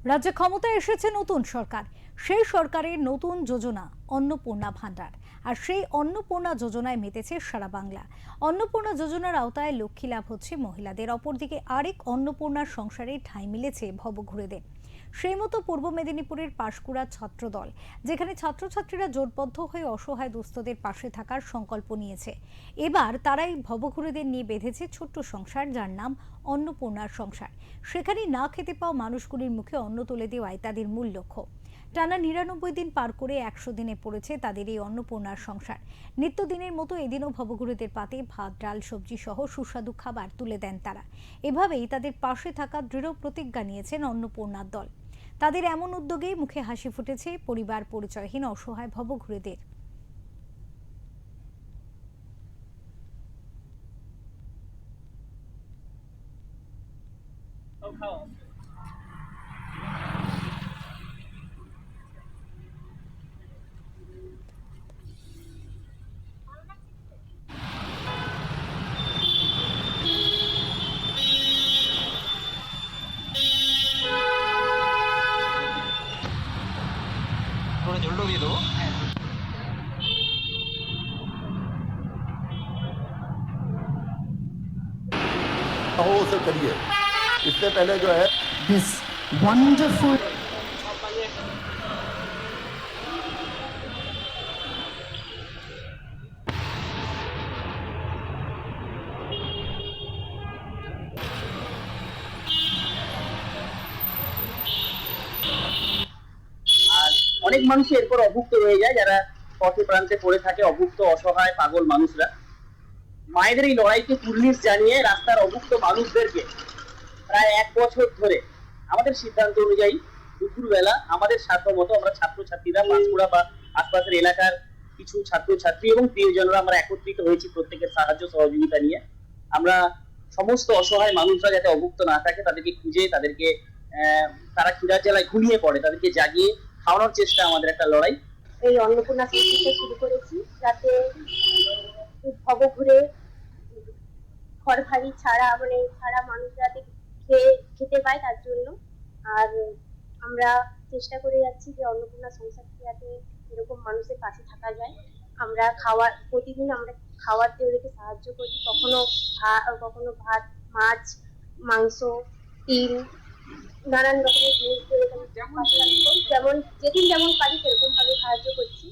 রাজ্যে ক্ষমতায় এসেছে নতুন সরকার। সেই সরকারের নতুন যোজনা অন্নপূর্ণা ভান্ডার। আর সেই অন্নপূর্ণা যোজনায় মেতেছে সারা বাংলা। অন্নপূর্ণা যোজনার আওতায় লক্ষ্মী লাভ হচ্ছে মহিলাদের, অপরদিকে আরেক অন্নপূর্ণার সংসারে ঠাঁই মিলেছে ভবঘুরেদের। সেই মতো পূর্ব মেদিনীপুরের পাঁশকুড়া ছাত্রদল, যেখানে ছাত্রছাত্রীরা জোটবদ্ধ হয়ে অসহায় দুস্থদের পাশে থাকার সংকল্প নিয়েছে। এবার তারাই ভবঘুরেদের নিয়ে বেঁধেছে ছোট্ট সংসার, যার নাম অন্নপূর্ণার সংসার। সেখানে না খেতে পাওয়া মানুষগুলির মুখে অন্ন তুলে দেওয়াই তাদের মূল লক্ষ্য। টানা ৯৯ দিন পার করে ১০০ দিনে পড়েছে তাদের এই অন্নপূর্ণার সংসার। নিত্যদিনের মতো এদিনও ভবঘুরেদের পাতে ভাত, ডাল, সবজি সহ সুস্বাদু খাবার তুলে দেন তারা। এভাবেই তাদের পাশে থাকা দৃঢ় প্রতিজ্ঞা নিয়েছেন অন্নপূর্ণার দল। তাদের এমন উদ্যোগেই মুখে হাসি ফুটেছে পরিবার পরিচয়হীন অসহায় ভবঘুরেদের। थोड़ा झोल দিয়ে দেবো। हो उसे करिए। इससे पहले जो है this wonderful আর অনেক মানুষ এরপর অভুক্ত রয়ে যায়, যারা পথে প্রান্তে পড়ে থাকে, অভুক্ত অসহায় পাগল মানুষরা। মায়েদের এই লড়াইকে কুর্নিশ জানিয়ে রাস্তার অভুক্ত মানুষদেরকে প্রায় ১ বছর ধরে আমাদের সিদ্ধান্ত অনুযায়ী দুপুরবেলা আমাদের সাধ্য মতো আমরা ছাত্রছাত্রীরা পাঁশকুড়া বা আশপাশের এলাকার কিছু ছাত্রছাত্রী এবং প্রিয়জনরা আমরা একত্রিত হয়েছি প্রত্যেকের সাহায্য সহযোগিতা নিয়ে। আমরা সমস্ত অসহায় মানুষরা যাতে অভুক্ত না থাকে তাদেরকে খুঁজে, তাদেরকে তারা ক্ষুধার জ্বালায় ঘুমিয়ে পড়ে তাদেরকে জাগিয়ে খাওয়ানোর চেষ্টা আমাদের একটা লড়াই। এই অন্নপূর্ণা সংস্কৃতি শুরু করেছি যাতে ভবঘুরে ঘর বাড়ি ছাড়া মানুষ যাতে খেতে পায় তার জন্য। আর আমরা চেষ্টা করে যাচ্ছি যে অন্নপূর্ণা সংস্কৃতি যাতে এরকম মানুষের পাশে থাকা যায়। আমরা প্রতিদিন আমরা খাওয়াতে ওদেরকে সাহায্য করি, কখনো ভাত, মাছ, মাংস, ডিম, নানান রকমের জিনিস যেমন যেদিন যেমন পারি সেরকম ভাবে সাহায্য করছি।